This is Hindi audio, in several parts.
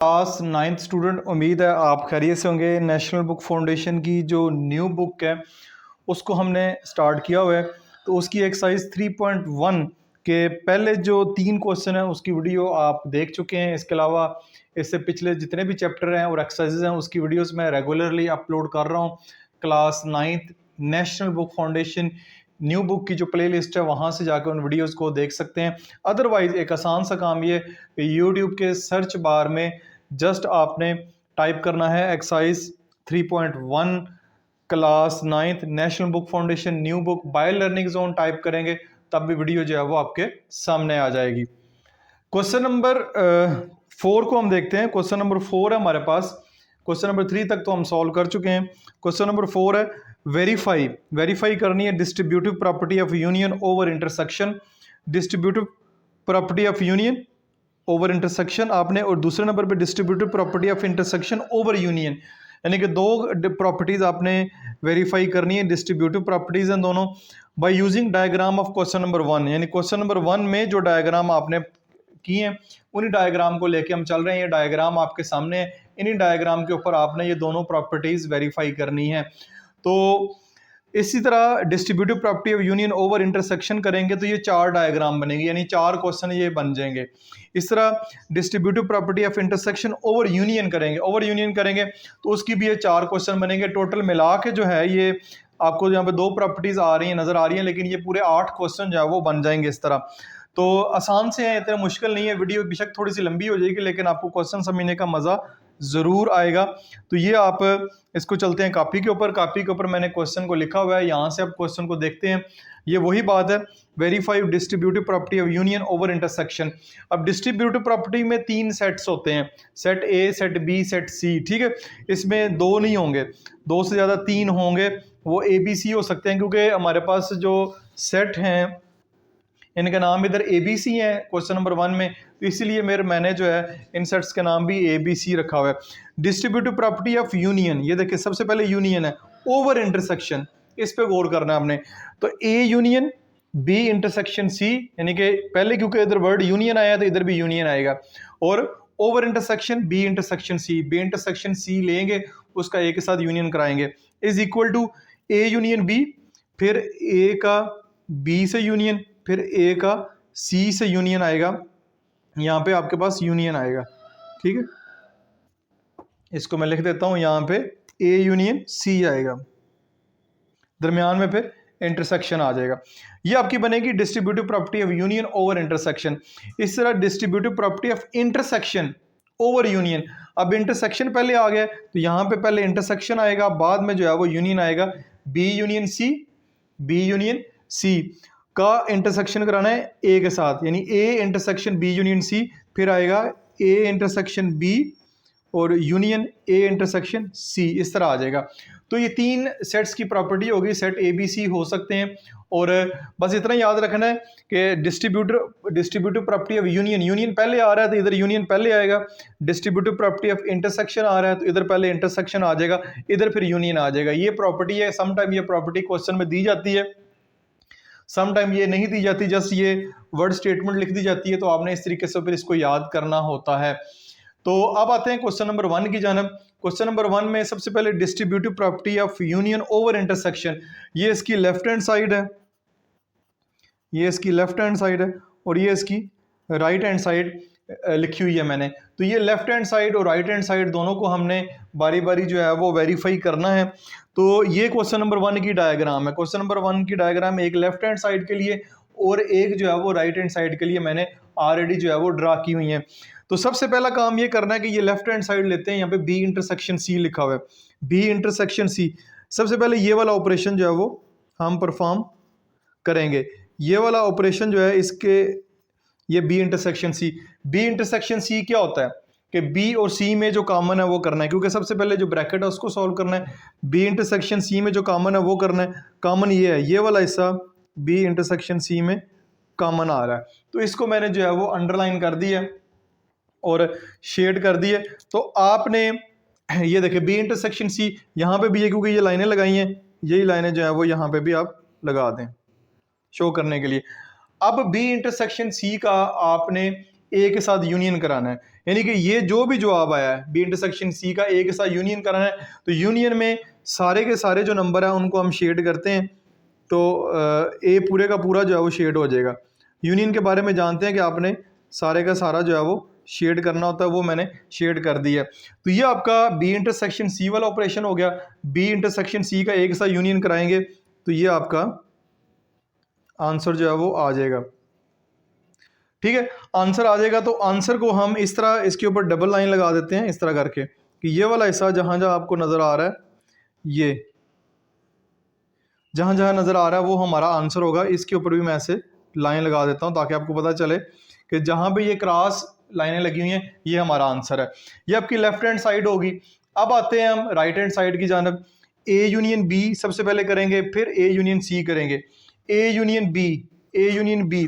क्लास नाइन्थ स्टूडेंट, उम्मीद है आप खैरियत से होंगे। नेशनल बुक फाउंडेशन की जो न्यू बुक है उसको हमने स्टार्ट किया हुआ है। तो उसकी एक्सरसाइज 3.1 के पहले जो 3 क्वेश्चन हैं उसकी वीडियो आप देख चुके हैं। इसके अलावा इससे पिछले जितने भी चैप्टर हैं और एक्सरसाइजेज हैं उसकी वीडियोस मैं रेगुलरली अपलोड कर रहा हूँ। Class ninth national book foundation new book की जो प्लेलिस्ट है वहाँ से जाकर उन वीडियोस को देख सकते हैं। अदरवाइज एक आसान सा काम ये यूट्यूब के सर्च बार में जस्ट आपने टाइप करना है exercise 3.1 class ninth national book foundation new book by learning zone type करेंगे तब भी वीडियो जो है वो आपके सामने आ जाएगी। क्वेश्चन नंबर 4 को हम देखते हैं। क्वेश्चन नंबर 4 है हमारे पास। क्वेश्चन नंबर 3 तक तो हम सॉल्व कर चुके हैं। क्वेश्चन नंबर 4 है वेरीफाई करनी है distributive property of union over intersection. Distributive property of union over intersection आपने, और दूसरे नंबर पे distributive property of intersection over union, यानी कि दो प्रॉपर्टीज आपने वेरीफाई करनी है। डिस्ट्रीब्यूटिव प्रॉपर्टीज हैं दोनों। By using diagram of question number 1, यानी क्वेश्चन नंबर 1 में जो डायग्राम आपने किए हैं उन्हीं डायग्राम को लेके हम चल रहे हैं। ये डायग्राम आपके सामने है, इन्हीं डायग्राम के ऊपर आपने ये दोनों प्रॉपर्टीज वेरीफाई करनी है। तो इसी तरह distributive property of union over intersection करेंगे तो ये 4 डायग्राम बनेंगे, यानी 4 क्वेश्चन ये बन जाएंगे। इस तरह distributive property of intersection over union करेंगे तो उसकी भी ये 4 क्वेश्चन बनेंगे। टोटल मिला के जो है ये आपको यहाँ पे 2 प्रॉपर्टीज आ रही हैं, नजर आ रही हैं, लेकिन ये पूरे 8 क्वेश्चन जो है वो बन जाएंगे इस तरह। तो आसान से है, इतना मुश्किल नहीं है। वीडियो बेशक थोड़ी सी लंबी हो जाएगी लेकिन आपको क्वेश्चन समझने का मजा जरूर आएगा। तो ये आप इसको चलते हैं कापी के ऊपर। कापी के ऊपर मैंने क्वेश्चन को लिखा हुआ है, यहाँ से आप क्वेश्चन को देखते हैं। ये वही बात है, verify distributive property of union over intersection. अब डिस्ट्रीब्यूटिव प्रॉपर्टी में 3 सेट्स होते हैं, set A, set B, set C, ठीक है। इसमें 2 नहीं होंगे, 2 से ज़्यादा 3 होंगे, वो ए बी सी हो सकते हैं, क्योंकि हमारे पास जो सेट हैं इनका नाम इधर ए बी सी है क्वेश्चन नंबर 1 में, तो इसीलिए मैंने जो है इन सेट्स का नाम भी ए बी सी रखा हुआ है। डिस्ट्रीब्यूटिव प्रॉपर्टी ऑफ यूनियन, ये देखिए सबसे पहले यूनियन है, ओवर इंटरसेक्शन, इस पे गौर करना है आपने। तो A union B intersection C, यानी कि पहले क्योंकि इधर वर्ड यूनियन आया तो इधर भी यूनियन आएगा, और over intersection B intersection C, B intersection C लेंगे उसका ए के साथ यूनियन कराएंगे, is equal to A union B, फिर ए का बी से यूनियन, फिर ए का सी से यूनियन आएगा, यहाँ पे आपके पास यूनियन आएगा, ठीक है। इसको मैं लिख देता हूं, यहाँ पे ए यूनियन सी आएगा, दरमियान में फिर इंटरसेक्शन आ जाएगा। ये आपकी बनेगी distributive property of union over intersection. इस तरह distributive property of intersection over union, अब इंटरसेक्शन पहले आ गया तो यहाँ पे पहले इंटरसेक्शन आएगा, बाद में जो है वो यूनियन आएगा। B union C, B union C का इंटरसेक्शन कराना है ए के साथ, यानी A intersection B union C, फिर आएगा ए इंटरसेक्शन बी और यूनियन ए इंटरसेक्शन सी, इस तरह आ जाएगा। तो ये 3 सेट्स की प्रॉपर्टी होगी, सेट ए बी सी हो सकते हैं। और बस इतना याद रखना है कि डिस्ट्रीब्यूटिव प्रॉपर्टी ऑफ यूनियन पहले आ रहा है तो इधर यूनियन पहले आएगा। डिस्ट्रीब्यूटिव प्रॉपर्टी ऑफ इंटरसेक्शन आ रहा है तो इधर पहले इंटरसेक्शन आ जाएगा, इधर फिर यूनियन आ जाएगा। ये प्रॉपर्टी है, समटाइम ये प्रॉपर्टी क्वेश्चन में दी जाती है, समटाइम ये नहीं दी जाती, जस्ट ये वर्ड स्टेटमेंट लिख दी जाती है। तो आपने इस तरीके से फिर इसको याद करना होता है। तो अब आते हैं क्वेश्चन नंबर 1 की जानब। क्वेश्चन नंबर 1 में सबसे पहले distributive property of union over intersection, ये इसकी लेफ्ट हैंड साइड है, ये इसकी लेफ्ट हैंड साइड है, और ये इसकी राइट हैंड साइड लिखी हुई है मैंने। तो ये लेफ्ट हैंड साइड और राइट हैंड साइड दोनों को हमने बारी बारी जो है वो वेरीफाई करना है। तो ये क्वेश्चन नंबर 1 की डायग्राम है। क्वेश्चन नंबर 1 की डायग्राम एक लेफ्ट हैंड साइड के लिए और एक जो है वो राइट हैंड साइड के लिए मैंने ऑलरेडी जो है वो ड्रा की हुई है। तो सबसे पहला काम ये करना है कि ये लेफ्ट हैंड साइड लेते हैं, यहाँ पे बी इंटरसेक्शन सी लिखा हुआ है, बी इंटरसेक्शन सी। सबसे पहले ये वाला ऑपरेशन जो है वो हम परफॉर्म करेंगे। ये वाला ऑपरेशन जो है इसके, ये B intersection C, B intersection C क्या होता है कि बी और सी में जो कॉमन है वो करना है, क्योंकि सबसे पहले जो ब्रैकेट है उसको सॉल्व करना है। बी इंटरसेक्शन सी में जो कॉमन है वो करना है। कॉमन ये है, ये वाला हिस्सा बी इंटरसेक्शन सी में कॉमन आ रहा है, तो इसको मैंने जो है वो अंडरलाइन कर दिया और शेड कर दिए। तो आपने ये देखिए बी इंटरसेक्शन सी यहाँ पे भी है, क्योंकि ये लाइनें लगाई हैं, यही लाइनें जो है वो यहाँ पे भी आप लगा दें शो करने के लिए। अब बी इंटरसेक्शन सी का आपने ए के साथ यूनियन कराना है, यानी कि ये जो भी जवाब आया है बी इंटरसेक्शन सी का ए के साथ यूनियन कराना है। तो यूनियन में सारे के सारे जो नंबर है उनको हम शेड करते हैं, तो ए पूरे का पूरा जो है वो शेड हो जाएगा। यूनियन के बारे में जानते हैं कि आपने सारे का सारा जो है वो शेड करना होता है, वो मैंने शेड कर दिया। तो ये आपका बी इंटरसेक्शन सी वाला ऑपरेशन हो गया। बी इंटरसेक्शन सी का एक साथ यूनियन कराएंगे तो ये आपका आंसर जो है वो आ जाएगा। ठीक है, आंसर आ जाएगा। तो आंसर को हम इस तरह इसके ऊपर डबल लाइन लगा देते हैं इस तरह करके कि ये वाला हिस्सा जहां जहां आपको नजर आ रहा है, ये जहां जहां नजर आ रहा है वो हमारा आंसर होगा। इसके ऊपर भी मैं ऐसे लाइन लगा देता हूं ताकि आपको पता चले कि जहां पे ये क्रॉस लाइनें लगी हुई हैं ये हमारा आंसर है। ये आपकी लेफ्ट हैंड साइड होगी। अब आते हैं हम राइट हैंड साइड की जानब। ए यूनियन बी सबसे पहले करेंगे, फिर ए यूनियन सी करेंगे। A union B, A union B,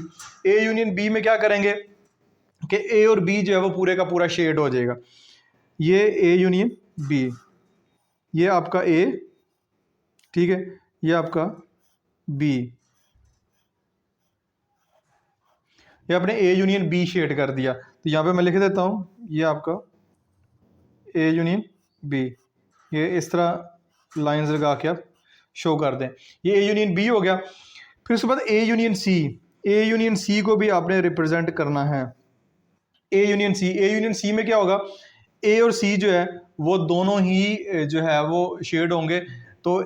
A union B में क्या करेंगे कि ए और बी जो है वो पूरे का पूरा शेड हो जाएगा। ये ए यूनियन बी, ये आपका ए, ठीक है, ये आपका बी, ये आपने ए यूनियन बी शेड कर दिया। तो यहाँ पे मैं लिख देता हूँ ये आपका ए यूनियन बी, ये इस तरह लाइंस लगा के आप शो कर दें। ये ए यूनियन बी हो गया। फिर उसके बाद ए यूनियन सी, ए यूनियन सी को भी आपने रिप्रेजेंट करना है। ए यूनियन सी, ए यूनियन सी में क्या होगा, ए और सी जो है वो दोनों ही जो है वो शेड होंगे। तो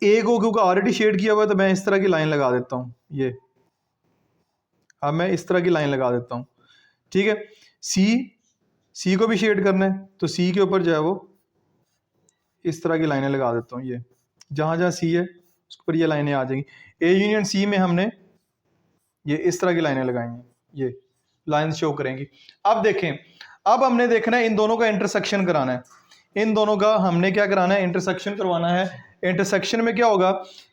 ए को क्योंकि ऑलरेडी शेड किया हुआ है तो मैं इस तरह की लाइन लगा देता हूँ। ये अब मैं इस तरह की लाइन लगा देता हूँ, ठीक है। सी, सी को भी शेड करना है तो सी के ऊपर जो है वो इस तरह की लाइनें लगा देता हूँ। ये जहाँ जहाँ सी है उसके ऊपर ये लाइनें आ जाएंगी। ए यूनियन सी में हमने ये इस तरह की लाइनें लगाई हैं, ये लाइन शो करेंगी। अब देखें, अब हमने देखना है इन दोनों का इंटरसेक्शन कराना है। इन दोनों का हमने क्या कराना है, इंटरसेक्शन करवाना है। इंटरसेक्शन में क्या होगा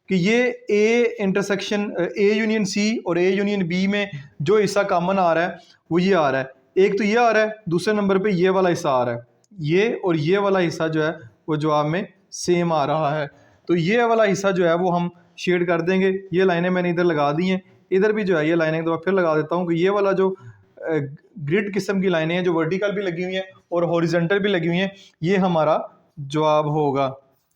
कि ये ए इंटरसेक्शन ए यूनियन सी और ए यूनियन बी में जो हिस्सा कॉमन आ रहा है वो ये आ रहा है। एक तो ये आ रहा है, दूसरे नंबर पे ये वाला हिस्सा आ रहा है। ये और ये वाला हिस्सा जो है वो जवाब में सेम आ रहा है। तो ये वाला हिस्सा जो है वो हम शेड कर देंगे। ये लाइनें मैंने इधर लगा दी हैं, इधर भी जो है ये लाइनें तो फिर लगा देता हूँ कि ये वाला जो ग्रिड किस्म की लाइनें हैं जो वर्टिकल भी लगी हुई हैं और हॉरिजॉन्टल भी लगी हुई हैं, ये हमारा जवाब होगा।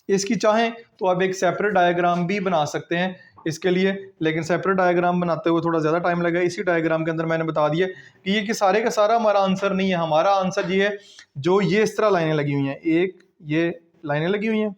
इसकी चाहें तो आप एक सेपरेट डायग्राम भी बना सकते हैं इसके लिए, लेकिन सेपरेट डायग्राम बनाते हुए थोड़ा ज़्यादा टाइम लगेगा। इसी डायग्राम के अंदर मैंने बता दिया कि ये कि सारे का सारा हमारा आंसर नहीं है। हमारा आंसर ये है जो ये इस तरह लाइनें लगी हुई हैं, एक ये लाइनें लगी हुई हैं,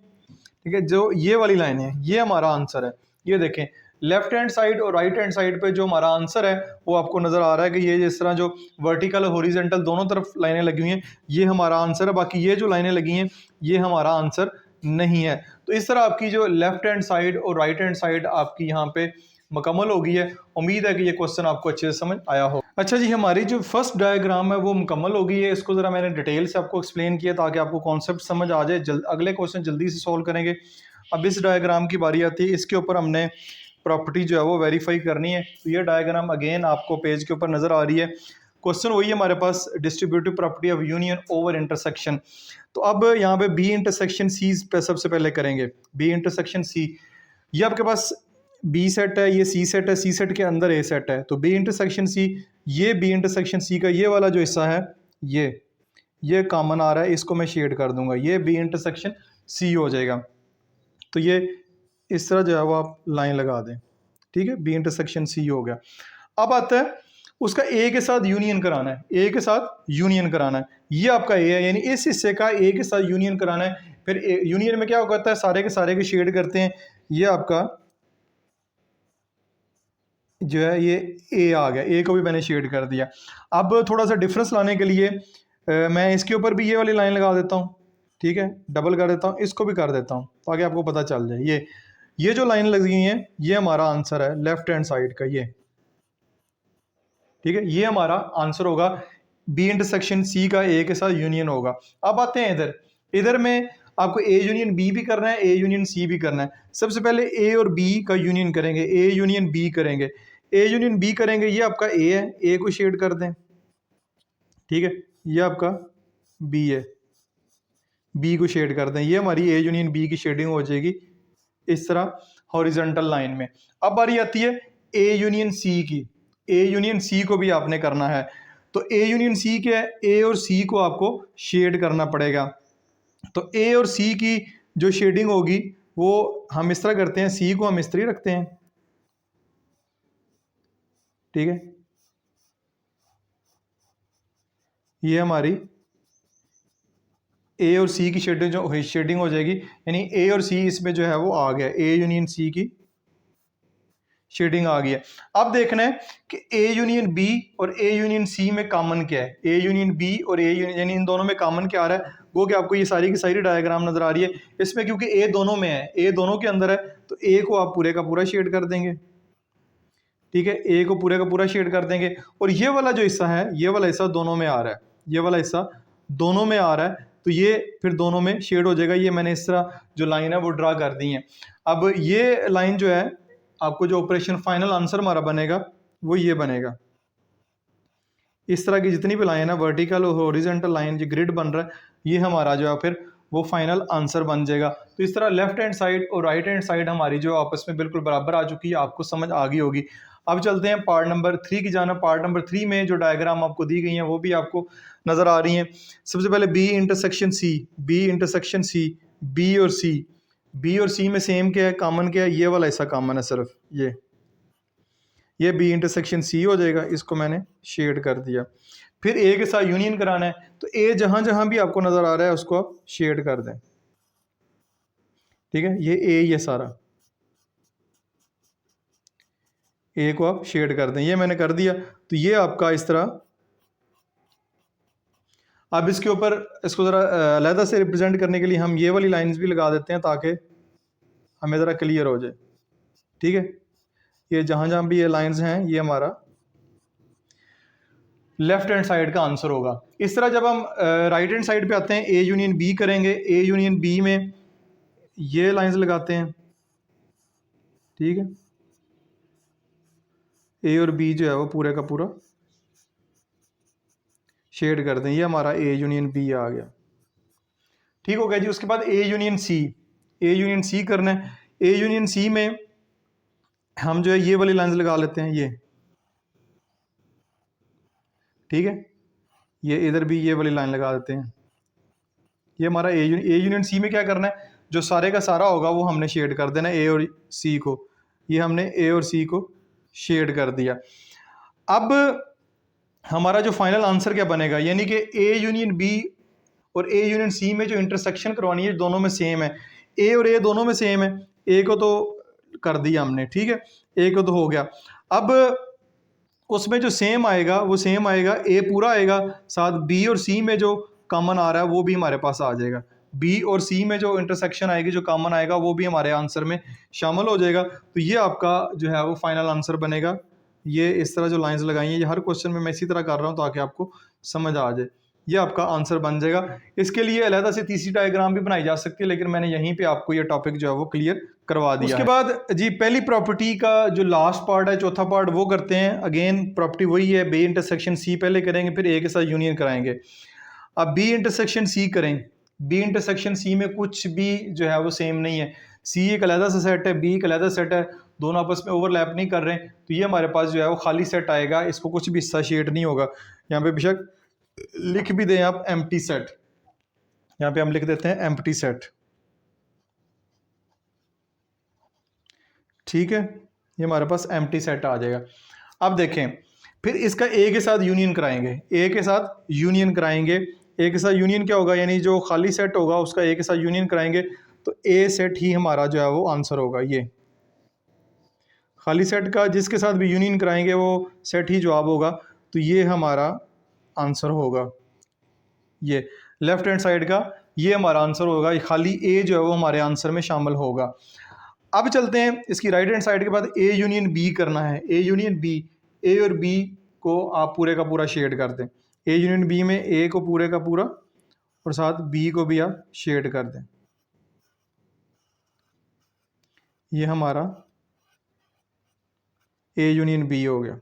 ठीक है, जो ये वाली लाइनें हैं ये हमारा आंसर है। ये देखें लेफ्ट हैंड साइड और राइट हैंड साइड पे जो हमारा आंसर है वो आपको नज़र आ रहा है कि ये जिस तरह जो वर्टिकल और हॉरिजॉन्टल दोनों तरफ लाइनें लगी हुई हैं ये हमारा आंसर है। बाकी ये जो लाइनें लगी हैं ये हमारा आंसर नहीं है। तो इस तरह आपकी जो लेफ्ट हैंड साइड और राइट हैंड साइड आपकी यहाँ पे मुकम्मल हो गई है। उम्मीद है कि ये क्वेश्चन आपको अच्छे से समझ आया हो। अच्छा जी, हमारी जो फर्स्ट डायग्राम है वो मुकम्मल हो गई है। इसको ज़रा मैंने डिटेल से आपको एक्सप्लेन किया ताकि आपको कॉन्सेप्ट समझ आ जाए। अगले क्वेश्चन जल्दी से सॉल्व करेंगे। अब इस डायग्राम की बारी आती है, इसके ऊपर हमने प्रॉपर्टी जो है वो वेरीफाई करनी है। तो ये डायग्राम अगेन आपको पेज के ऊपर नज़र आ रही है। क्वेश्चन वही है हमारे पास, distributive property of union over intersection. तो अब यहाँ पे बी इंटरसेक्शन सी पे सबसे पहले करेंगे। बी इंटरसेक्शन सी, ये आपके पास बी सेट है, ये सी सेट है, सी सेट के अंदर ए सेट है। तो बी इंटरसेक्शन सी, ये बी इंटरसेक्शन सी का ये वाला जो हिस्सा है ये कॉमन आ रहा है, इसको मैं शेड कर दूंगा, ये बी इंटरसेक्शन सी हो जाएगा। तो ये इस तरह जो है वो आप लाइन लगा दें, ठीक है, बी इंटरसेक्शन सी हो गया। अब आता है उसका ए के साथ यूनियन कराना है, ए के साथ यूनियन कराना है। ये आपका ए है, यानी इस हिस्से का ए के साथ यूनियन कराना है। फिर यूनियन में क्या होता है, सारे के सारे के शेड करते हैं। ये आपका जो है ये ए आ गया, ए को भी मैंने शेड कर दिया। अब थोड़ा सा डिफरेंस लाने के लिए मैं इसके ऊपर भी ये वाली लाइन लगा देता हूँ, ठीक है, डबल कर देता हूँ, इसको भी कर देता हूँ ताकि आपको पता चल जाए। ये जो लाइन लगी हुई है ये हमारा आंसर है लेफ्ट हैंड साइड का, ये ठीक है, ये हमारा आंसर होगा। बी इंटरसेक्शन सी का ए के साथ यूनियन होगा। अब आते हैं इधर में आपको ए यूनियन बी भी करना है, ए यूनियन सी भी करना है। सबसे पहले ए और बी का यूनियन करेंगे, ए यूनियन बी करेंगे। ए यूनियन बी करेंगे, ये आपका ए है, ए को शेड कर दें, ठीक है, ये आपका बी है, बी को शेड कर दें। ये हमारी ए यूनियन बी की शेडिंग हो जाएगी इस तरह हॉरिजॉन्टल लाइन में। अब बारी आती है ए यूनियन सी की, ए यूनियन सी को भी आपने करना है। तो ए यूनियन सी क्या है, ए और सी को आपको शेड करना पड़ेगा। तो ए और सी की जो शेडिंग होगी वो हम इस तरह करते हैं, सी को हम इस तरह रखते हैं, ठीक है। ये हमारी ए और सी की शेडिंग हो जाएगी, यानी ए और सी इसमें जो है वो आ गया, ए यूनियन सी की शेडिंग आ गई है। अब देखना है कि ए यूनियन बी और ए यूनियन सी में कॉमन क्या है। ए यूनियन बी और ए यूनियन, यानी इन दोनों में कॉमन क्या आ रहा है, वो कि आपको ये सारी की सारी डायग्राम नजर आ रही है इसमें, क्योंकि ए दोनों में है, ए दोनों के अंदर है, तो ए को आप पूरे का पूरा शेड कर देंगे, ठीक है। ए को पूरे का पूरा शेड कर देंगे, और ये वाला जो हिस्सा है, ये वाला हिस्सा दोनों में आ रहा है, ये वाला हिस्सा दोनों में आ रहा है, तो ये फिर दोनों में शेड हो जाएगा। ये मैंने इस तरह जो लाइन है वो ड्रा कर दी है। अब ये लाइन जो है, आपको जो ऑपरेशन फाइनल आंसर हमारा बनेगा वो ये बनेगा। इस तरह की जितनी भी लाइन है, वर्टिकल और हॉरिजॉन्टल लाइन जो ग्रिड बन रहा है, ये हमारा जो है फिर वो फाइनल आंसर बन जाएगा। तो इस तरह लेफ्ट हैंड साइड और राइट हैंड साइड हमारी जो आपस में बिल्कुल बराबर आ चुकी है, आपको समझ आ गई होगी। अब चलते हैं पार्ट नंबर 3 की जाना। पार्ट नंबर 3 में जो डायग्राम आपको दी गई हैं वो भी आपको नज़र आ रही हैं। सबसे पहले B intersection C, B intersection C, B और सी, बी और सी में सेम क्या है, कॉमन क्या है, ये वाला हिस्सा कॉमन है सिर्फ ये बी इंटरसेक्शन सी हो जाएगा, इसको मैंने शेड कर दिया। फिर ए के साथ यूनियन कराना है, तो ए जहां जहां भी आपको नजर आ रहा है उसको आप शेड कर दें, ठीक है। ये सारा ए को आप शेड कर दें, ये मैंने कर दिया। तो ये आपका इस तरह, अब इसके ऊपर इसको ज़रा अलहदा से रिप्रेजेंट करने के लिए हम ये वाली लाइंस भी लगा देते हैं ताकि हमें ज़रा क्लियर हो जाए, ठीक है। ये जहां जहां भी ये लाइंस हैं, ये हमारा लेफ्ट हैंड साइड का आंसर होगा। इस तरह जब हम राइट हैंड साइड पे आते हैं, ए यूनियन बी करेंगे, ए यूनियन बी में ये लाइंस लगाते हैं, ठीक है। ए और बी जो है वो पूरे का पूरा शेड कर दें, ये हमारा ए यूनियन बी आ गया, ठीक हो गया जी। उसके बाद ए यूनियन सी, ए यूनियन सी करना है। ए यूनियन सी में हम जो है ये वाली लाइंस लगा लेते हैं, ये ठीक है। ये इधर भी ये वाली लाइन लगा देते हैं, ये हमारा ए यूनियन सी में क्या करना है, जो सारे का सारा होगा वो हमने शेड कर देना है, ए और सी को। ये हमने ए और सी को शेड कर दिया। अब हमारा जो फाइनल आंसर क्या बनेगा, यानी कि ए यूनियन बी और ए यूनियन सी में जो इंटरसेक्शन करवानी है दोनों में सेम है, ए और ए दोनों में सेम है। ए को तो कर दिया हमने, ठीक है, ए को तो हो गया। अब उसमें जो सेम आएगा वो सेम आएगा, ए पूरा आएगा, साथ बी और सी में जो कॉमन आ रहा है वो भी हमारे पास आ जाएगा। बी और सी में जो इंटरसेक्शन आएगी, जो कॉमन आएगा, वो भी हमारे आंसर में शामिल हो जाएगा। तो ये आपका जो है वो फाइनल आंसर बनेगा। ये इस तरह जो लाइंस लगाई हैं, ये हर क्वेश्चन में मैं इसी तरह कर रहा हूँ ताकि आपको समझ आ जाए। ये आपका आंसर बन जाएगा। इसके लिए अलहदा से तीसरी डायग्राम भी बनाई जा सकती है, लेकिन मैंने यहीं पे आपको ये टॉपिक जो है वो क्लियर करवा दिया। उसके बाद जी पहली प्रॉपर्टी का जो लास्ट पार्ट है, चौथा पार्ट, वो करते हैं। अगेन प्रॉपर्टी वही है, बी इंटरसेक्शन सी पहले करेंगे, फिर ए के साथ यूनियन कराएंगे। अब बी इंटरसेक्शन सी करें, बी इंटरसेक्शन सी में कुछ भी जो है वो सेम नहीं है। सी एक अलहदा सा सेट है, बी एक अलहदा सेट है, दोनों आपस में ओवरलैप नहीं कर रहे हैं, तो ये हमारे पास जो है वो खाली सेट आएगा, इसको कुछ भी हिस्सा शेड नहीं होगा। यहाँ पे बेशक लिख भी दें आप एम्प्टी सेट, यहाँ पे हम लिख देते हैं एम्प्टी सेट, ठीक है। ये हमारे पास एम्प्टी सेट आ जाएगा। अब देखें, फिर इसका ए के साथ यूनियन कराएंगे, ए के साथ यूनियन कराएंगे। ए के साथ यूनियन क्या होगा, यानी जो खाली सेट होगा उसका ए के साथ यूनियन कराएंगे, तो ए सेट ही हमारा जो है वो आंसर होगा। ये खाली सेट का जिसके साथ भी यूनियन कराएंगे वो सेट ही जवाब होगा, तो ये हमारा आंसर होगा। ये लेफ्ट हैंड साइड का ये हमारा आंसर होगा, खाली ए जो है वो हमारे आंसर में शामिल होगा। अब चलते हैं इसकी राइट हैंड साइड के बाद ए यूनियन बी करना है। ए यूनियन बी, ए और बी को आप पूरे का पूरा शेड कर दें। ए यूनियन बी में ए को पूरे का पूरा और साथ बी को भी आप शेड कर दें। ये हमारा ए यूनियन बी हो गया,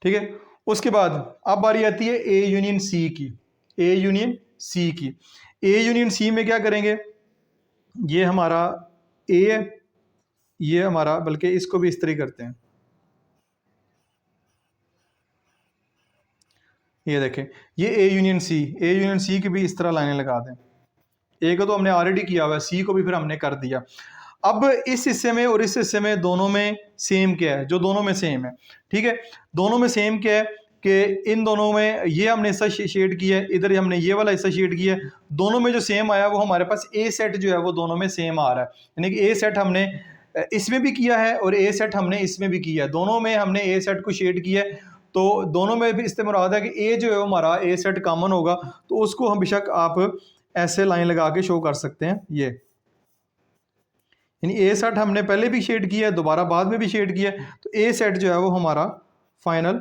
ठीक है। उसके बाद अब बारी आती है ए यूनियन सी की। ए यूनियन सी की, ए यूनियन सी में क्या करेंगे, ये हमारा ए है, ये हमारा, बल्कि इसको भी इस तरह करते हैं, ये देखें, ये ए यूनियन सी की भी इस तरह लाइनें लगा दें। ए को तो हमने ऑलरेडी किया हुआ है, सी को भी फिर हमने कर दिया। अब इस हिस्से में और इस हिस्से में दोनों में सेम क्या है, जो दोनों में सेम है, ठीक है, दोनों में सेम क्या है कि इन दोनों में ये हमने हिस्सा शेड किया है, इधर हमने ये वाला हिस्सा शेड किया है, दोनों में जो सेम आया वो हमारे पास ए सेट जो है वो दोनों में सेम आ रहा है। यानी कि ए सेट हमने इसमें भी किया है और ए सेट हमने इसमें भी किया है, दोनों में हमने ए सेट को शेड किया है। तो दोनों में भी इससे मुराद है कि ए जो है हमारा ए सेट कॉमन होगा, तो उसको हम बेशक आप ऐसे लाइन लगा के शो कर सकते हैं। ये यानी ए सेट हमने पहले भी शेड किया है, दोबारा बाद में भी शेड किया है, तो ए सेट जो है वो हमारा फाइनल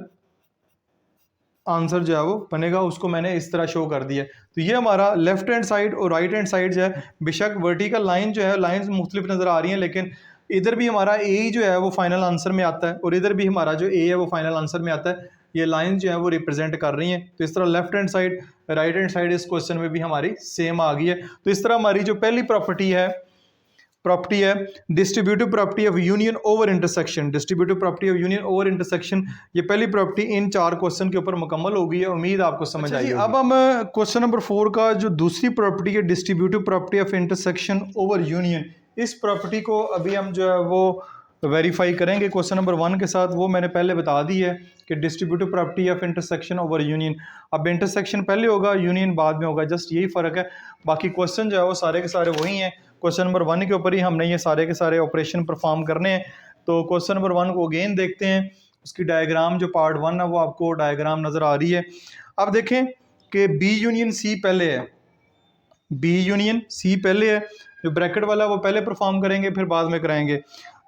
आंसर जो है वो बनेगा, उसको मैंने इस तरह शो कर दिया। तो ये हमारा लेफ्ट हैंड साइड और राइट हैंड साइड जो है, बेशक वर्टिकल लाइन जो है, लाइंस मुख्तलिफ नज़र आ रही हैं, लेकिन इधर भी हमारा ए ही जो है वो फाइनल आंसर में आता है और इधर भी हमारा जो ए है वो फाइनल आंसर में आता है। ये लाइन जो है वो रिप्रेजेंट कर रही हैं। तो इस तरह left hand side right hand side इस क्वेश्चन में भी हमारी सेम आ गई है। तो इस तरह हमारी जो पहली प्रॉपर्टी है distributive property of union over intersection, distributive property of union over intersection, ये पहली प्रॉपर्टी इन 4 क्वेश्चन के ऊपर मुकम्मल हो गई है। उम्मीद आपको समझ आई होगी। अब हम क्वेश्चन नंबर 4 का जो दूसरी प्रॉपर्टी है distributive property of intersection over union, इस प्रॉपर्टी को अभी हम जो है वो वेरीफाई करेंगे क्वेश्चन नंबर 1 के साथ। वो मैंने पहले बता दी है कि distributive property of intersection over union, अब इंटरसेक्शन पहले होगा यूनियन बाद में होगा, जस्ट यही फ़र्क है। बाकी क्वेश्चन जो है वो सारे के सारे वही हैं। क्वेश्चन नंबर 1 के ऊपर ही हमने ये सारे के सारे ऑपरेशन परफॉर्म करने हैं। तो क्वेश्चन नंबर 1 को अगेन देखते हैं, उसकी डायग्राम जो पार्ट 1 है वो आपको डायग्राम नज़र आ रही है। अब देखें कि बी यूनियन सी पहले है, बी यूनियन सी पहले है, जो ब्रैकेट वाला वो पहले परफॉर्म करेंगे फिर बाद में कराएंगे।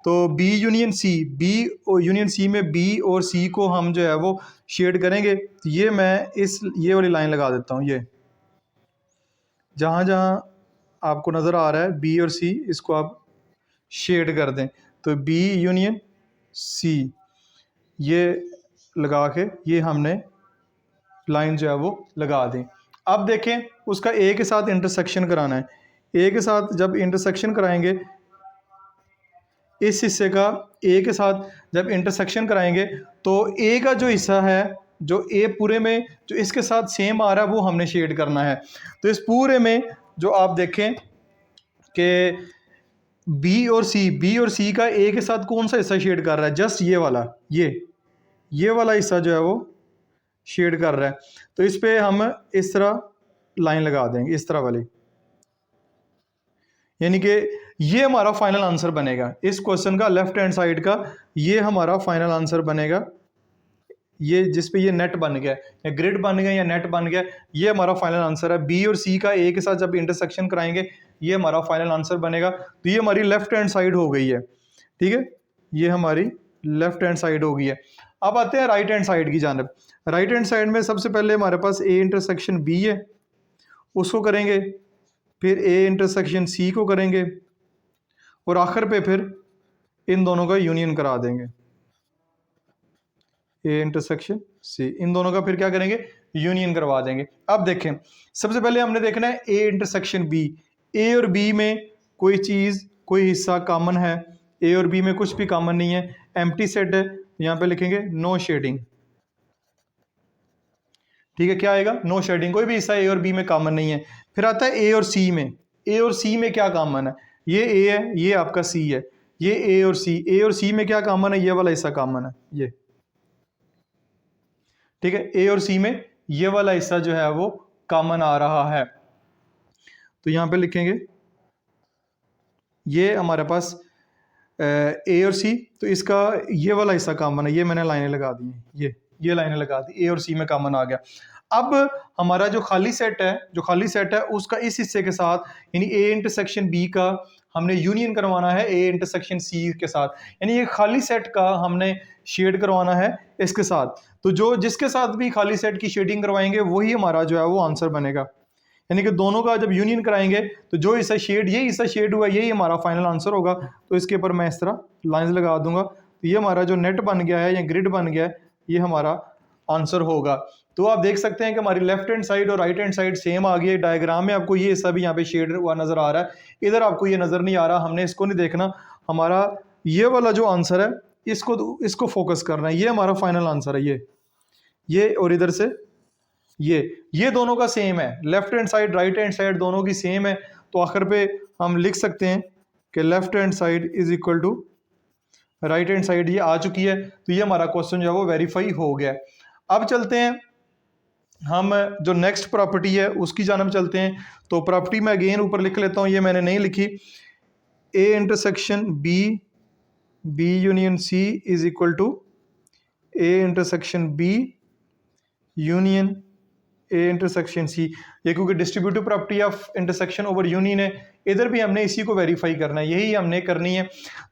तो बी यूनियन सी, बी और यूनियन सी में बी और सी को हम जो है वो शेड करेंगे। तो ये मैं ये वाली लाइन लगा देता हूँ, ये जहाँ जहाँ आपको नज़र आ रहा है बी और सी, इसको आप शेड कर दें। तो बी यूनियन सी ये लगा के ये हमने लाइन जो है वो लगा दें। अब देखें उसका ए के साथ इंटरसेक्शन कराना है। ए के साथ जब इंटरसेक्शन कराएंगे, इस हिस्से का ए के साथ जब इंटरसेक्शन कराएंगे तो ए का जो हिस्सा है, जो ए पूरे में जो इसके साथ सेम आ रहा है वो हमने शेड करना है। तो इस पूरे में जो आप देखें कि बी और सी का ए के साथ कौन सा हिस्सा शेड कर रहा है, जस्ट ये वाला, ये वाला हिस्सा जो है वो शेड कर रहा है। तो इस पे हम इस तरह लाइन लगा देंगे, इस तरह वाली, यानी कि ये हमारा फाइनल आंसर बनेगा इस क्वेश्चन का। लेफ्ट हैंड साइड का ये हमारा फाइनल आंसर बनेगा, ये जिस पे ये नेट बन गया या ग्रिड बन गया या नेट बन गया, ये हमारा फाइनल आंसर है। बी और सी का ए के साथ जब इंटरसेक्शन कराएंगे ये हमारा फाइनल आंसर बनेगा। तो ये हमारी लेफ्ट हैंड साइड हो गई है, ठीक है, ये हमारी लेफ्ट हैंड साइड हो गई है। अब आते हैं राइट हैंड साइड की जानब। राइट हैंड साइड में सबसे पहले हमारे पास ए इंटरसेक्शन बी है, उसको करेंगे, फिर ए इंटरसेक्शन सी को करेंगे और आखिर पे फिर इन दोनों का यूनियन करा देंगे, ए इंटरसेक्शन सी, इन दोनों का फिर क्या करेंगे, यूनियन करवा देंगे। अब देखें सबसे पहले हमने देखना है ए इंटरसेक्शन बी। ए और बी में कोई चीज़, कोई हिस्सा कॉमन है, ए और बी में कुछ भी कॉमन नहीं है, एम्प्टी सेट है, यहाँ पे लिखेंगे नो शेडिंग, ठीक है, क्या आएगा, नो शेडिंग, कोई भी हिस्सा ए और बी में कॉमन नहीं है। फिर आता है ए और सी में, ए और सी में क्या कॉमन है, ये ए है, ये आपका सी है, ये ए और सी में क्या कॉमन है, ये वाला हिस्सा कॉमन है, ये, ठीक है, ए और सी में ये वाला हिस्सा जो है वो कॉमन आ रहा है। तो यहाँ पे लिखेंगे ये हमारे पास ए और सी, तो इसका ये वाला हिस्सा कॉमन है, ये मैंने लाइनें लगा दी हैं, ये लाइनें लगा दी, ए और सी में कॉमन आ गया। अब हमारा जो खाली सेट है उसका इस हिस्से के साथ, यानी ए इंटरसेक्शन बी का हमने यूनियन करवाना है ए इंटरसेक्शन सी के साथ, यानी ये खाली सेट का हमने शेड करवाना है इसके साथ। तो जो जिसके साथ भी खाली सेट की शेडिंग करवाएंगे वही हमारा जो है वो आंसर बनेगा, यानी कि दोनों का जब यूनियन कराएंगे तो जो हिस्सा शेड, यही हिस्सा शेड हुआ, यही हमारा फाइनल आंसर होगा। तो इसके ऊपर मैं इस तरह लाइंस लगा दूंगा, तो ये हमारा जो नेट बन गया है या ग्रिड बन गया है, ये हमारा आंसर होगा। तो आप देख सकते हैं कि हमारी लेफ्ट हैंड साइड और राइट हैंड साइड सेम आ गई है। डायग्राम में आपको ये हिस्सा भी यहाँ पे शेड हुआ नजर आ रहा है, इधर आपको ये नजर नहीं आ रहा, हमने इसको नहीं देखना, हमारा ये वाला जो आंसर है इसको फोकस करना है, ये हमारा फाइनल आंसर है, ये और इधर से ये दोनों का सेम है, left hand side right hand side दोनों की सेम है। तो आखिर पे हम लिख सकते हैं कि left hand side is equal to right hand side, ये आ चुकी है। तो ये हमारा क्वेश्चन जो है वो वेरीफाई हो गया है। अब चलते हैं हम जो नेक्स्ट प्रॉपर्टी है उसकी जानब चलते हैं। तो प्रॉपर्टी मैं अगेन ऊपर लिख लेता हूँ, ये मैंने नहीं लिखी। A intersection B union C is equal to A intersection B union A intersection C. ये क्योंकि distributive property of intersection over union है, इधर भी हमने इसी को वेरीफाई करना है, यही हमने करनी है।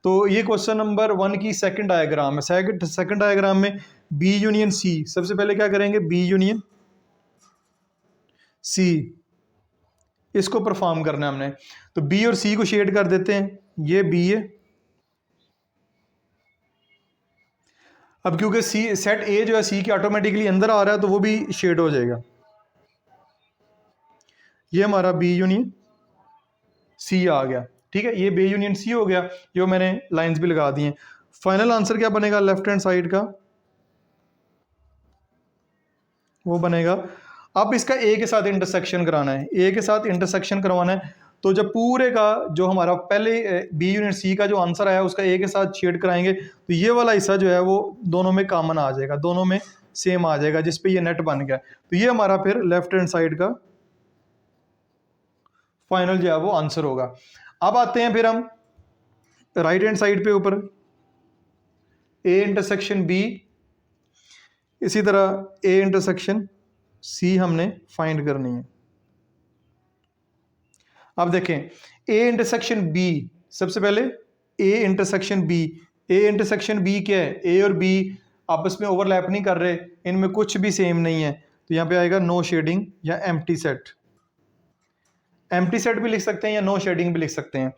तो ये क्वेश्चन नंबर 1 की सेकंड डायग्राम है। सेकंड डायग्राम में बी यूनियन सी, सबसे पहले क्या करेंगे, बी यूनियन सी, इसको परफॉर्म करना है हमने। तो बी और सी को शेड कर देते हैं, ये बी है। अब क्योंकि सी सेट ए जो है सी के ऑटोमेटिकली अंदर आ रहा है तो वो भी शेड हो जाएगा। ये हमारा बी यूनियन सी आ गया, ठीक है, ये बी यूनियन सी हो गया। ये मैंने लाइंस भी लगा दी हैं। फाइनल आंसर क्या बनेगा लेफ्ट हैंड साइड का, वो बनेगा, अब इसका ए के साथ इंटरसेक्शन कराना है, ए के साथ इंटरसेक्शन करवाना है। तो जब पूरे का जो हमारा पहले बी यूनिट सी का जो आंसर आया उसका ए के साथ शेड कराएंगे तो ये वाला हिस्सा जो है वो दोनों में कॉमन आ जाएगा, दोनों में सेम आ जाएगा, जिस पे ये नेट बन गया। तो ये हमारा फिर लेफ्ट हैंड साइड का फाइनल जो है वो आंसर होगा। अब आते हैं फिर हम राइट हैंड साइड पे ऊपर, ए इंटरसेक्शन बी, इसी तरह ए इंटरसेक्शन सी हमने फाइंड करनी है। अब देखें ए इंटरसेक्शन बी, सबसे पहले A intersection B, A intersection B क्या है, ए और बी आपस में ओवरलैप नहीं कर रहे, इनमें कुछ भी सेम नहीं है। तो यहाँ पे आएगा नो शेडिंग या एम्प्टी सेट, एम्प्टी सेट भी लिख सकते हैं या नो शेडिंग भी लिख सकते हैं।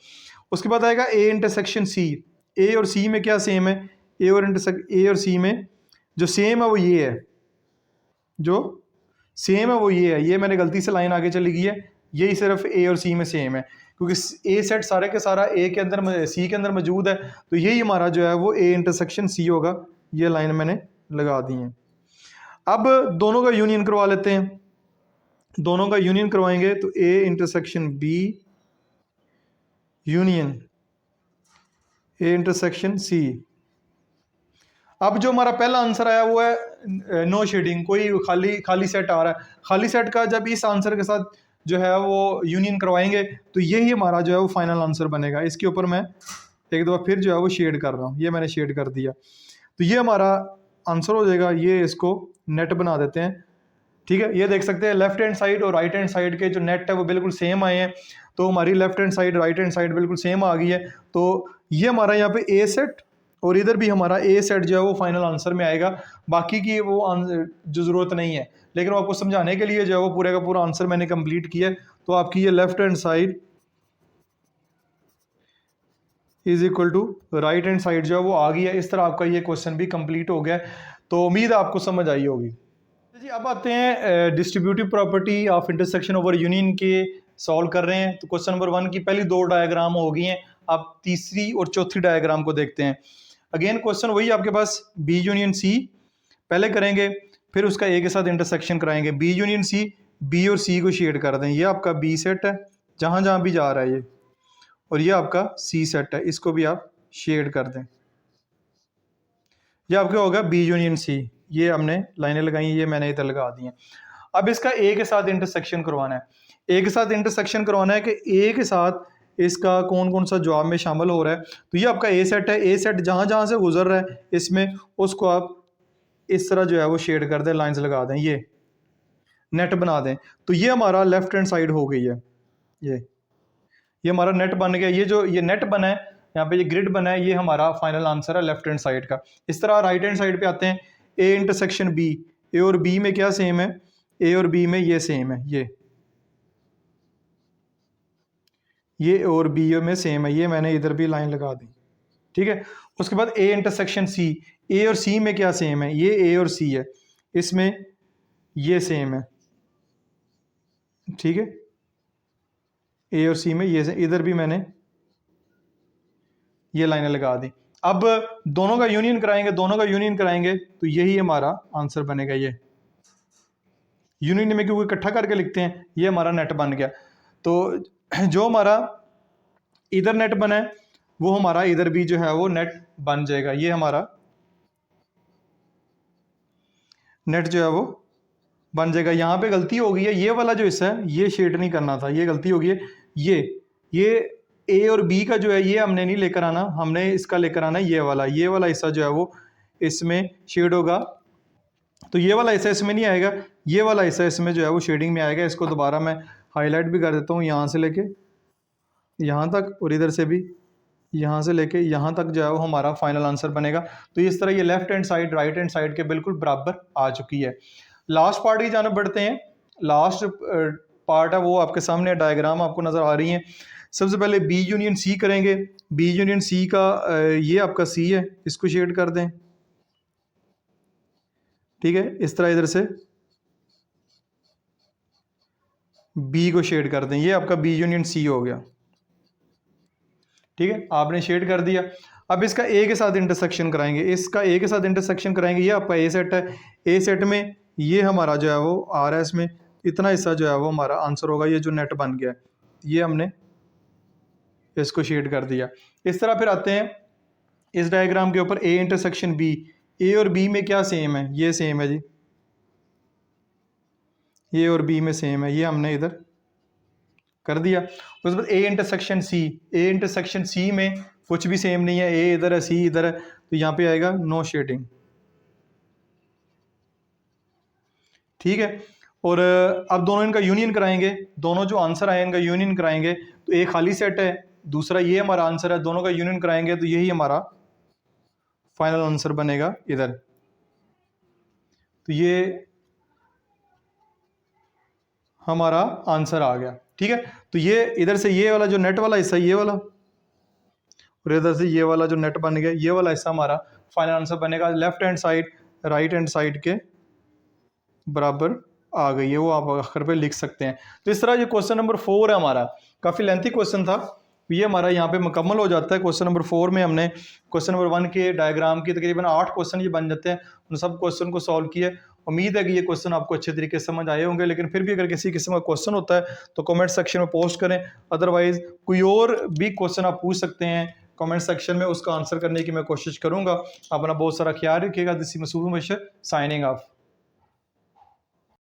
उसके बाद आएगा ए इंटरसेक्शन सी, ए और सी में क्या सेम है, ए और सी में जो सेम है वो ये है, जो सेम है वो ये है। ये मैंने गलती से लाइन आगे चली गई है, यही सिर्फ ए और सी में सेम है, क्योंकि ए सेट सारे के सारा ए के अंदर सी के अंदर मौजूद है। तो यही हमारा जो है वो ए इंटरसेक्शन सी होगा। ये लाइन मैंने लगा दी है। अब दोनों का यूनियन करवा लेते हैं, दोनों का यूनियन करवाएंगे तो A intersection B union A intersection C. अब जो हमारा पहला आंसर आया वो है नो शेडिंग, कोई खाली सेट आ रहा है। खाली सेट का जब इस आंसर के साथ जो है वो यूनियन करवाएंगे तो यही हमारा जो है वो फाइनल आंसर बनेगा। इसके ऊपर मैं एक दफ़ा फिर जो है वो शेड कर रहा हूँ, ये मैंने शेड कर दिया। तो ये हमारा आंसर हो जाएगा। ये इसको नेट बना देते हैं, ठीक है। ये देख सकते हैं लेफ्ट हैंड साइड और राइट हैंड साइड के जो नेट है वो बिल्कुल सेम आए हैं। तो हमारी left hand side right hand side बिल्कुल सेम आ गई है। तो ये हमारा यहाँ पे ए सेट और इधर भी हमारा ए सेट जो है वो फाइनल आंसर में आएगा। बाकी की वो जो ज़रूरत नहीं है, लेकिन वो आपको समझाने के लिए जो है वो पूरे का पूरा आंसर मैंने कंप्लीट किया है। तो आपकी ये left hand side is equal to right hand side जो है वो आ गई है। इस तरह आपका ये क्वेश्चन भी कंप्लीट हो गया है। तो उम्मीद है आपको समझ आई होगी जी। अब आते हैं distributive property of intersection over union के सॉल्व कर रहे हैं। तो क्वेश्चन नंबर 1 की पहली 2 डायग्राम हो गई हैं, आप तीसरी और चौथी डायग्राम को देखते हैं। अगेन क्वेश्चन वही आपके पास, बी यूनियन सी पहले करेंगे, फिर उसका ए के साथ इंटरसेक्शन कराएंगे। बी यूनियन सी, बी और सी को शेड कर दें। ये आपका बी सेट है जहाँ जहाँ भी जा रहा है ये, और ये आपका सी सेट है, इसको भी आप शेड कर दें। ये आपका होगा बी यूनियन सी। ये हमने लाइनें लगाई, ये मैंने इधर लगा दी हैं। अब इसका ए के साथ इंटरसेक्शन करवाना है। ए के साथ इंटरसेक्शन करवाना है कि ए के साथ इसका कौन कौन सा जवाब में शामिल हो रहा है। तो ये आपका ए सेट है, ए सेट जहाँ जहाँ से गुजर रहा है इसमें, उसको आप इस तरह जो है वो शेड कर दें, लाइंस लगा दें, ये नेट बना दें। तो ये हमारा लेफ्ट हैंड साइड हो गई है। ये हमारा नेट बन गया। ये जो ये नेट बना है, यहाँ पे ये ग्रिड बना है, ये हमारा फाइनल आंसर है लेफ्ट हैंड साइड का। इस तरह राइट हैंड साइड पे आते हैं, ए इंटरसेक्शन बी, ए और बी में क्या सेम है, ए और बी में ये सेम है, ये और बी में सेम है। ये मैंने इधर भी लाइन लगा दी, ठीक है। उसके बाद ए इंटरसेक्शन सी, ए और सी में क्या सेम है, ये ए और सी है, इसमें ये सेम है, ठीक है। ए और सी में ये इधर भी मैंने ये लाइनें लगा दी। अब दोनों का यूनियन कराएंगे, दोनों का यूनियन कराएंगे तो यही हमारा आंसर बनेगा। यूनियन में क्योंकि इकट्ठा करके लिखते हैं, ये हमारा नेट बन गया। तो जो हमारा इधर नेट बना है वो हमारा इधर भी जो है वो नेट बन जाएगा। ये हमारा नेट जो है वो बन जाएगा। यहाँ पे गलती हो गई है, ये वाला जो हिस्सा है ये शेड नहीं करना था, ये गलती हो गई है। ये ए और बी का जो है ये हमने नहीं लेकर आना, हमने इसका लेकर आना है ये वाला हिस्सा जो है वो इसमें शेड होगा। तो ये वाला हिस्सा इसमें नहीं आएगा, ये वाला हिस्सा इसमें जो है वो शेडिंग में आएगा। इसको दोबारा मैं हाईलाइट भी कर देता हूँ, यहाँ से लेके यहाँ तक और इधर से भी यहाँ से लेके यहाँ तक जो है वो हमारा फाइनल आंसर बनेगा। तो इस तरह ये left hand side right hand side के बिल्कुल बराबर आ चुकी है। लास्ट पार्ट की जानब बढ़ते हैं। लास्ट पार्ट है वो आपके सामने डायग्राम आपको नज़र आ रही है। सबसे पहले बी यूनियन सी करेंगे। बी यूनियन सी का ये आपका सी है, इसको शेड कर दें, ठीक है। इस तरह इधर से बी को शेड कर दें, ये आपका बी यूनियन सी हो गया, ठीक है। आपने शेड कर दिया। अब इसका ए के साथ इंटरसेक्शन कराएंगे, इसका ए के साथ इंटरसेक्शन कराएंगे। ये आपका ए सेट है, ए सेट में ये हमारा जो है वो आ रहा है, इसमें इतना हिस्सा जो है वो हमारा आंसर होगा। ये जो नेट बन गया ये हमने इसको शेड कर दिया। इस तरह फिर आते हैं इस डायग्राम के ऊपर ए इंटरसेक्शन बी। ए और बी में क्या सेम है, ये सेम है जी, ए और बी में सेम है, ये हमने इधर कर दिया। उसके बाद ए इंटरसेक्शन सी, ए इंटरसेक्शन सी में कुछ भी सेम नहीं है, ए इधर है सी इधर है, तो यहाँ पे आएगा नो शेडिंग, ठीक है। और अब दोनों इनका यूनियन कराएंगे, दोनों जो आंसर आए इनका यूनियन कराएंगे। तो एक खाली सेट है, दूसरा ये हमारा आंसर है, दोनों का यूनियन कराएंगे तो यही हमारा फाइनल आंसर बनेगा इधर। तो ये हमारा आंसर आ गया, ठीक है। तो ये इधर से ये वाला जो नेट वाला हिस्सा ये वाला, और इधर से ये वाला जो नेट बन गया ये वाला हिस्सा हमारा फाइनल आंसर बनेगा। Left hand side right hand side के बराबर आ गई है, वो आप आखिर पे लिख सकते हैं। तो इस तरह ये क्वेश्चन नंबर 4 है हमारा, काफ़ी लेंथी क्वेश्चन था, ये हमारा यहाँ पे मुकम्मल हो जाता है। क्वेश्चन नंबर 4 में हमने क्वेश्चन नंबर 1 के डायग्राम की तकरीबन 8 क्वेश्चन ये बन जाते हैं, उन सब क्वेश्चन को सॉल्व किया। उम्मीद है कि ये क्वेश्चन आपको अच्छे तरीके से समझ आए होंगे, लेकिन फिर भी अगर किसी किस्म का क्वेश्चन होता है तो कमेंट सेक्शन में पोस्ट करें। अदरवाइज कोई और भी क्वेश्चन आप पूछ सकते हैं कमेंट सेक्शन में, उसका आंसर करने की मैं कोशिश करूँगा। अपना बहुत सारा ख्याल रखिएगा। This is Masood Bashar signing of.